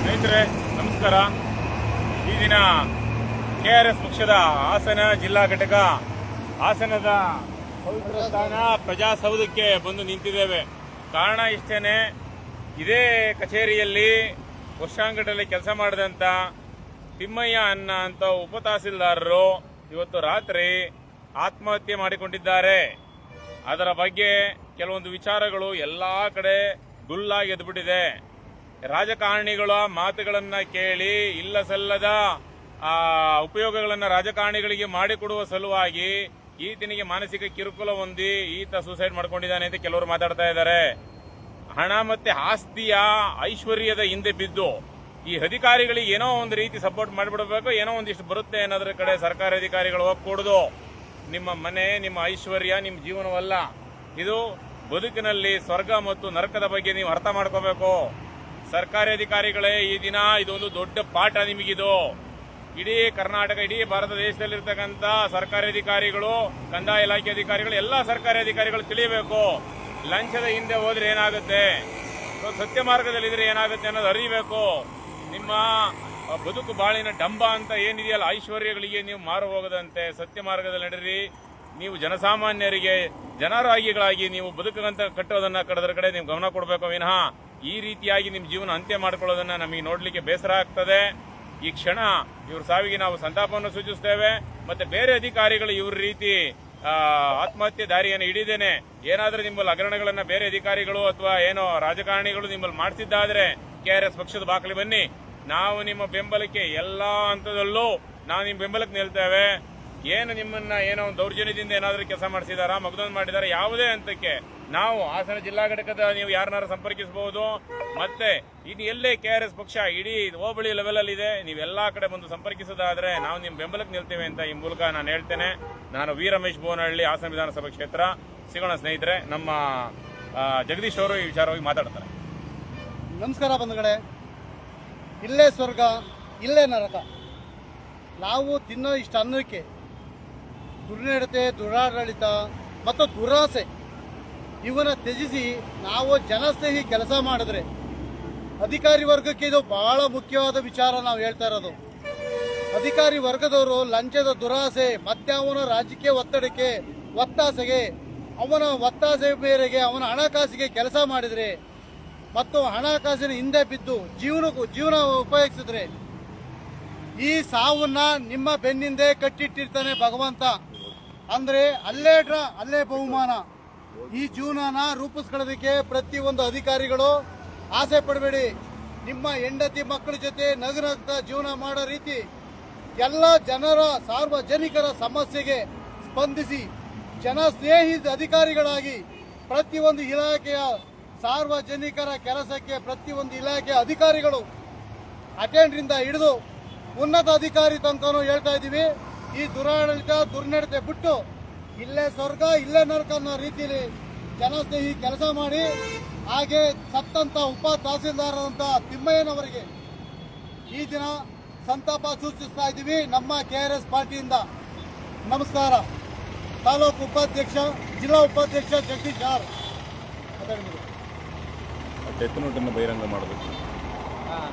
ಸ್ನೇಹಿತರೆ ನಮಸ್ಕಾರ. ಈ ದಿನ ಕೆಆರ್ಎಸ್ ಪಕ್ಷದ ಹಾಸನ ಜಿಲ್ಲಾ ಘಟಕ ಹಾಸನದ ಪವಿತ್ರ ಸ್ಥಾನ ಪ್ರಜಾಸೌಧಕ್ಕೆ ಬಂದು ನಿಂತಿದ್ದೇವೆ. ಕಾರಣ ಇಷ್ಟೇನೆ, ಇದೇ ಕಚೇರಿಯಲ್ಲಿ ವರ್ಷಾಂಗಟ್ಟಲೆ ಕೆಲಸ ಮಾಡಿದಂತ ತಿಮ್ಮಯ್ಯ ಅನ್ನ ಅಂತ ಉಪ ತಹಸೀಲ್ದಾರರು ಇವತ್ತು ರಾತ್ರಿ ಆತ್ಮಹತ್ಯೆ ಮಾಡಿಕೊಂಡಿದ್ದಾರೆ. ಅದರ ಬಗ್ಗೆ ಕೆಲವೊಂದು ವಿಚಾರಗಳು ಎಲ್ಲಾ ಕಡೆ ಗುಲ್ಲಾಗಿ ಎದ್ಬಿಟ್ಟಿದೆ. ರಾಜಕಾರಣಿಗಳ ಮಾತುಗಳನ್ನ ಕೇಳಿ ಇಲ್ಲ ಸಲ್ಲದ ಉಪಯೋಗಗಳನ್ನು ರಾಜಕಾರಣಿಗಳಿಗೆ ಮಾಡಿಕೊಡುವ ಸಲುವಾಗಿ ಈತನಿಗೆ ಮಾನಸಿಕ ಕಿರುಕುಳ ಹೊಂದಿ ಈತ ಸೂಸೈಡ್ ಮಾಡ್ಕೊಂಡಿದ್ದಾನೆ ಅಂತ ಕೆಲವರು ಮಾತಾಡ್ತಾ ಇದ್ದಾರೆ. ಹಣ ಮತ್ತೆ ಆಸ್ತಿಯ ಐಶ್ವರ್ಯದ ಹಿಂದೆ ಬಿದ್ದು ಈ ಅಧಿಕಾರಿಗಳಿಗೆ ಏನೋ ಒಂದು ರೀತಿ ಸಪೋರ್ಟ್ ಮಾಡಿಬಿಡಬೇಕು, ಏನೋ ಒಂದಿಷ್ಟು ಬರುತ್ತೆ ಅನ್ನೋದ್ರ ಕಡೆ ಸರ್ಕಾರಿ ಅಧಿಕಾರಿಗಳು ಹೋಗ್ಕೂಡುದು. ನಿಮ್ಮ ಮನೆ, ನಿಮ್ಮ ಐಶ್ವರ್ಯ, ನಿಮ್ಮ ಜೀವನವಲ್ಲ. ಇದು ಬದುಕಿನಲ್ಲಿ ಸ್ವರ್ಗ ಮತ್ತು ನರಕದ ಬಗ್ಗೆ ನೀವು ಅರ್ಥ ಮಾಡ್ಕೋಬೇಕು. ಸರ್ಕಾರಿ ಅಧಿಕಾರಿಗಳೇ, ಈ ದಿನ ಇದೊಂದು ದೊಡ್ಡ ಪಾಠ ನಿಮಗಿದು. ಇಡೀ ಕರ್ನಾಟಕ, ಇಡೀ ಭಾರತ ದೇಶದಲ್ಲಿರ್ತಕ್ಕಂಥ ಸರ್ಕಾರಿ ಅಧಿಕಾರಿಗಳು, ಕಂದಾಯ ಇಲಾಖೆ ಅಧಿಕಾರಿಗಳು, ಎಲ್ಲಾ ಸರ್ಕಾರಿ ಅಧಿಕಾರಿಗಳು ತಿಳಿಯಬೇಕು. ಲಂಚದ ಹಿಂದೆ ಹೋದ್ರೆ ಏನಾಗುತ್ತೆ, ಸತ್ಯ ಮಾರ್ಗದಲ್ಲಿದ್ರೆ ಏನಾಗುತ್ತೆ ಅನ್ನೋದು ಅರಿಬೇಕು. ನಿಮ್ಮ ಬದುಕು ಬಾಳಿನ ಡಂಬ ಅಂತ ಏನಿದೆಯಲ್ಲ, ಐಶ್ವರ್ಯಗಳಿಗೆ ನೀವು ಮಾರು ಹೋಗದಂತೆ ಸತ್ಯ ಮಾರ್ಗದಲ್ಲಿ ನಡೆರಿ. ನೀವು ಜನಸಾಮಾನ್ಯರಿಗೆ ಜನರಾಗಿಗಳಾಗಿ ನೀವು ಬದುಕಂತ ಕಟ್ಟೋದನ್ನ ಕಡದ್ರ ಕಡೆ ನೀವು ಗಮನ ಕೊಡಬೇಕು ವಿನಃ ಈ ರೀತಿಯಾಗಿ ನಿಮ್ಮ ಜೀವನ ಅಂತ್ಯ ಮಾಡ್ಕೊಳ್ಳೋದನ್ನ ನಮಗೆ ನೋಡ್ಲಿಕ್ಕೆ ಬೇಸರ ಆಗ್ತದೆ. ಈ ಕ್ಷಣ ಇವ್ರ ಸಾವಿಗೆ ನಾವು ಸಂತಾಪವನ್ನು ಸೂಚಿಸ್ತೇವೆ. ಮತ್ತೆ ಬೇರೆ ಅಧಿಕಾರಿಗಳು ಇವ್ರ ರೀತಿ ಆತ್ಮಹತ್ಯೆ ದಾರಿಯನ್ನು ಹಿಡಿದೇನೆ ಏನಾದ್ರೂ ನಿಮ್ಮಲ್ಲಿ ಹಗರಣಗಳನ್ನ ಬೇರೆ ಅಧಿಕಾರಿಗಳು ಅಥವಾ ಏನೋ ರಾಜಕಾರಣಿಗಳು ನಿಮ್ಮಲ್ಲಿ ಮಾಡಿಸಿದ್ದಾದ್ರೆ ಕೆಆರ್ಎಸ್ ಪಕ್ಷದ ಬಾಕಲಿ ಬನ್ನಿ. ನಾವು ನಿಮ್ಮ ಬೆಂಬಲಕ್ಕೆ ಎಲ್ಲಾ ಹಂತದಲ್ಲೂ ನಾವು ನಿಮ್ಮ ಬೆಂಬಲಕ್ಕೆ ನಿಲ್ತೇವೆ. ಏನು ನಿಮ್ಮನ್ನ ಏನೋ ದೌರ್ಜನ್ಯದಿಂದ ಏನಾದ್ರೂ ಕೆಲಸ ಮಾಡಿಸಿದಾರ, ಮಗದೊಂದು ಮಾಡಿದಾರ, ಯಾವುದೇ ಹಂತಕ್ಕೆ ನಾವು ಹಾಸನ ಜಿಲ್ಲಾ ಘಟಕದ ನೀವು ಯಾರನ್ನಾರು ಸಂಪರ್ಕಿಸಬಹುದು. ಮತ್ತೆ ಇದು ಎಲ್ಲೇ ಕೆಆರ್ಎಸ್ ಪಕ್ಷ ಇಡೀ ಹೋಬಳಿ ಲೆವೆಲ್ ಅಲ್ಲಿ ಇದೆ, ನೀವೆಲ್ಲಾ ಕಡೆ ಬಂದು ಸಂಪರ್ಕಿಸೋದಾದ್ರೆ ನಾವು ನಿಮ್ಮ ಬೆಂಬಲಕ್ಕೆ ನಿಲ್ತೇವೆ ಅಂತ ಈ ಮೂಲಕ ನಾನು ಹೇಳ್ತೇನೆ. ನಾನು ವಿ ರಮೇಶ್ ಬೋನಹಳ್ಳಿ, ಹಾಸನ ವಿಧಾನಸಭಾ ಕ್ಷೇತ್ರ. ಸಿಗೋಣ ಸ್ನೇಹಿತರೆ. ನಮ್ಮ ಜಗದೀಶ್ ಅವರು ಈ ವಿಚಾರವಾಗಿ ಮಾತಾಡ್ತಾರೆ. ನಮಸ್ಕಾರ ಬಂಧುಗಳೇ. ಇಲ್ಲೇ ಸ್ವರ್ಗ, ಇಲ್ಲೇ ನರಕ. ನಾವು ತಿನ್ನೋ ಇಷ್ಟ ಅನ್ನಕ್ಕೆ ದುರ್ನಡತೆ, ದುರಾಡಳಿತ ಮತ್ತು ದುರಾಸೆ ಇವನ್ನ ತ್ಯಜಿಸಿ ನಾವು ಜನಸ್ನೇಹಿ ಕೆಲಸ ಮಾಡಿದ್ರೆ, ಅಧಿಕಾರಿ ವರ್ಗಕ್ಕೆ ಇದು ಬಹಳ ಮುಖ್ಯವಾದ ವಿಚಾರ ನಾವು ಹೇಳ್ತಾ ಇರೋದು. ಅಧಿಕಾರಿ ವರ್ಗದವರು ಲಂಚದ ದುರಾಸೆ ಮತ್ತೆ ಅವನ ರಾಜಕೀಯ ಒತ್ತಡಕ್ಕೆ, ಒತ್ತಾಸೆಗೆ, ಅವನ ಒತ್ತಾಸೆ ಮೇರೆಗೆ ಅವನ ಹಣಕಾಸಿಗೆ ಕೆಲಸ ಮಾಡಿದ್ರೆ ಮತ್ತು ಹಣಕಾಸಿನ ಹಿಂದೆ ಬಿದ್ದು ಜೀವನ ಉಪಯೋಗಿಸಿದ್ರೆ ಈ ಸಾವನ್ನ ನಿಮ್ಮ ಬೆನ್ನಿಂದೆ ಕಟ್ಟಿಟ್ಟಿರ್ತಾನೆ ಭಗವಂತ. ಅಂದ್ರೆ ಅಲ್ಲೇ ಬಹುಮಾನ. ಈ ಜೀವನನ ರೂಪಿಸ್ಕೊಳ್ಳೋದಕ್ಕೆ ಪ್ರತಿಯೊಂದು ಅಧಿಕಾರಿಗಳು ಆಸೆ ಪಡಬೇಡಿ. ನಿಮ್ಮ ಹೆಂಡತಿ ಮಕ್ಕಳ ಜೊತೆ ನಗುನಗ್ತಾ ಜೀವನ ಮಾಡೋ ರೀತಿ ಎಲ್ಲ ಜನರ ಸಾರ್ವಜನಿಕರ ಸಮಸ್ಯೆಗೆ ಸ್ಪಂದಿಸಿ ಜನಸ್ನೇಹಿ ಅಧಿಕಾರಿಗಳಾಗಿ ಪ್ರತಿಯೊಂದು ಇಲಾಖೆಯ ಸಾರ್ವಜನಿಕರ ಕೆಲಸಕ್ಕೆ ಪ್ರತಿಯೊಂದು ಇಲಾಖೆಯ ಅಧಿಕಾರಿಗಳು ಅಟೆಂಡ್ರಿಂದ ಹಿಡಿದು ಉನ್ನತ ಅಧಿಕಾರಿ ತನಕನೂ ಹೇಳ್ತಾ ಇದ್ದೀವಿ. ಈ ದುರಾಡಳಿತ, ದುರ್ನಡತೆ ಬಿಟ್ಟು ಇಲ್ಲೇ ಸ್ವರ್ಗ, ಇಲ್ಲೇ ನರಕ ಅನ್ನೋ ರೀತಿಯಲ್ಲಿ ಜನಸ್ನೇಹಿ ಕೆಲಸ ಮಾಡಿ, ಹಾಗೆ ಸತ್ತಂತ ಉಪ ತಹಸೀಲ್ದಾರರಂತ ತಿಮ್ಮಯ್ಯನವರಿಗೆ ಈ ದಿನ ಸಂತಾಪ ಸೂಚಿಸ್ತಾ ಇದ್ದೀವಿ ನಮ್ಮ ಕೆಆರ್ಎಸ್ ಪಾರ್ಟಿಯಿಂದ. ನಮಸ್ಕಾರ. ತಾಲೂಕು ಉಪಾಧ್ಯಕ್ಷ, ಜಿಲ್ಲಾ ಉಪಾಧ್ಯಕ್ಷ ಜಗದೀಶ್ ಆರ್. ಡೆತ್ ನೋಟನ್ನು ಬಹಿರಂಗ ಮಾಡಬೇಕು.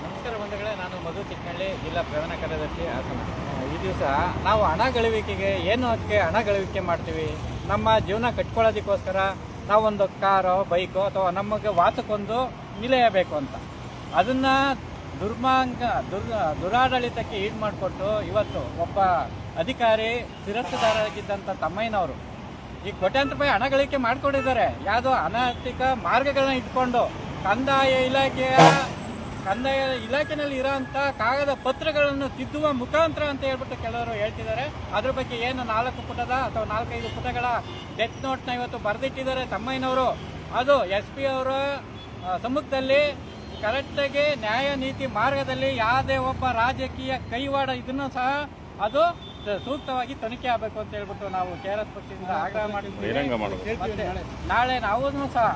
ನಮಸ್ಕಾರ ಬಂಧುಗಳೇ, ನಾನು ಮಧು ಚಿಕ್ಕನಹಳ್ಳಿ, ಜಿಲ್ಲಾ ಪ್ರಧಾನ ಕಾರ್ಯದರ್ಶಿ ಹಾಸನ. ಈ ದಿವಸ ನಾವು ಹಣ ಗಳಿವಿಕೆಗೆ ಏನು ಅದಕ್ಕೆ ಹಣ ಗಳಿವಿಕೆ ಮಾಡ್ತೀವಿ? ನಮ್ಮ ಜೀವನ ಕಟ್ಕೊಳ್ಳೋದಕ್ಕೋಸ್ಕರ ನಾವೊಂದು ಕಾರೋ, ಬೈಕೋ ಅಥವಾ ನಮಗೆ ವಾಸಕ್ಕೊಂದು ನಿಲೆಯಬೇಕು ಅಂತ ಅದನ್ನು ದುರಾಡಳಿತಕ್ಕೆ ಈಡು ಮಾಡಿಕೊಟ್ಟು ಇವತ್ತು ಒಬ್ಬ ಅಧಿಕಾರಿ ಶಿರಸ್ತುದಾರರಾಗಿದ್ದಂಥ ತಮ್ಮಯ್ಯನವರು ಈ ಕೋಟ್ಯಾಂತರ ರೂಪಾಯಿ ಹಣ ಗಳಿಕೆ ಮಾಡ್ಕೊಂಡಿದ್ದಾರೆ. ಯಾವುದೋ ಅನೈತಿಕ ಮಾರ್ಗಗಳನ್ನ ಇಟ್ಕೊಂಡು ಕಂದಾಯ ಇಲಾಖೆನಲ್ಲಿ ಇರೋಂಥ ಕಾಗದ ಪತ್ರಗಳನ್ನು ತಿದ್ದುವ ಮುಖಾಂತರ ಅಂತ ಹೇಳ್ಬಿಟ್ಟು ಕೆಲವರು ಹೇಳ್ತಿದ್ದಾರೆ. ಅದ್ರ ಬಗ್ಗೆ ಏನು 4 ಪುಟದ ಅಥವಾ 4-5 ಪುಟಗಳ ಡೆತ್ ನೋಟ್ನ ಇವತ್ತು ಬರೆದಿಟ್ಟಿದ್ದಾರೆ ತಮ್ಮಯ್ಯನವರು. ಅದು SP ಅವರ ಸಮ್ಮುಖದಲ್ಲಿ ಕರೆಕ್ಟಾಗಿ ನ್ಯಾಯ ನೀತಿ ಮಾರ್ಗದಲ್ಲಿ ಯಾವುದೇ ಒಬ್ಬ ರಾಜಕೀಯ ಕೈವಾಡ ಇದನ್ನು ಸಹ ಅದು ಸೂಕ್ತವಾಗಿ ತನಿಖೆ ಆಗಬೇಕು ಅಂತ ಹೇಳ್ಬಿಟ್ಟು ನಾವು ಕೆಆರ್ಎಸ್ ಪಕ್ಷದಿಂದ ಆಗ್ರಹ ಮಾಡಿದ್ದೀವಿ. ನಾಳೆ ನಾವು ಸಹ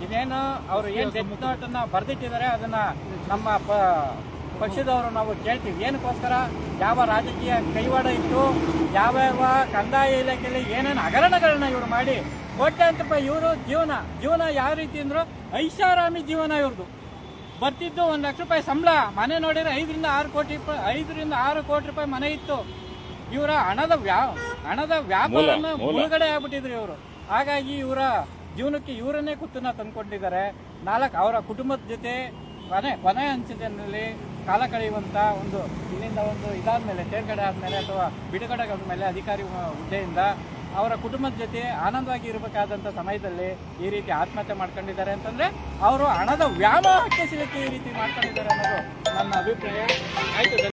ಇದೇನು ಅವರು ಏನು ಡೆತ್ ನೋಟನ್ನು ಬರೆದಿಟ್ಟಿದ್ದಾರೆ ಅದನ್ನ ನಮ್ಮ ಪಕ್ಷದವರು ನಾವು ಕೇಳ್ತೀವಿ. ಏನಕ್ಕೋಸ್ಕರ, ಯಾವ ರಾಜಕೀಯ ಕೈವಾಡ ಇತ್ತು, ಯಾವ್ಯಾವ ಕಂದಾಯ ಇಲಾಖೆಯಲ್ಲಿ ಏನೇನು ಹಗರಣಗಳನ್ನ ಇವರು ಮಾಡಿ ಕೋಟ್ಯಾಂತರ ರೂಪಾಯಿ ಇವರು ಜೀವನ ಯಾವ ರೀತಿ ಅಂದ್ರು ಐಷಾರಾಮಿ ಜೀವನ ಇವ್ರದ್ದು. ಬರ್ತಿದ್ದು 1 ಲಕ್ಷ ರೂಪಾಯಿ ಸಂಬಳ, ಮನೆ ನೋಡಿದ್ರೆ 5 ರಿಂದ 6 ಕೋಟಿ ರೂಪಾಯಿ ಮನೆ ಇತ್ತು. ಇವರ ಹಣದ ವ್ಯಾಪಾರನ ಮುಳುಗಡೆ ಆಗ್ಬಿಟ್ಟಿದ್ರು ಇವರು. ಹಾಗಾಗಿ ಇವರ ಜೀವನಕ್ಕೆ ಇವರನ್ನೇ ಕುತ್ತನ್ನ ತಂದ್ಕೊಂಡಿದ್ದಾರೆ. ಅವರ ಕುಟುಂಬದ ಜೊತೆ ಕೊನೆ ಅಂಚಿನಲ್ಲಿ ಕಾಲ ಕಳೆಯುವಂತ ಇಲ್ಲಿಂದ ಇದಾದ್ಮೇಲೆ ತೇರ್ಗಡೆ ಆದ್ಮೇಲೆ ಅಥವಾ ಬಿಡುಗಡೆ ಆದ್ಮೇಲೆ ಅಧಿಕಾರಿ ಹುದ್ದೆಯಿಂದ ಅವರ ಕುಟುಂಬದ ಜೊತೆ ಆನಂದವಾಗಿ ಇರಬೇಕಾದಂತ ಸಮಯದಲ್ಲಿ ಈ ರೀತಿ ಆತ್ಮಹತ್ಯೆ ಮಾಡ್ಕೊಂಡಿದ್ದಾರೆ ಅಂತಂದ್ರೆ ಅವರು ಹಣದ ವ್ಯಾಮೋಹಕ್ಕೆ ಸಿಲುಕಿ ಈ ರೀತಿ ಮಾಡ್ಕೊಂಡಿದ್ದಾರೆ ಅನ್ನೋದು ನನ್ನ ಅಭಿಪ್ರಾಯ. ಆಯ್ತು.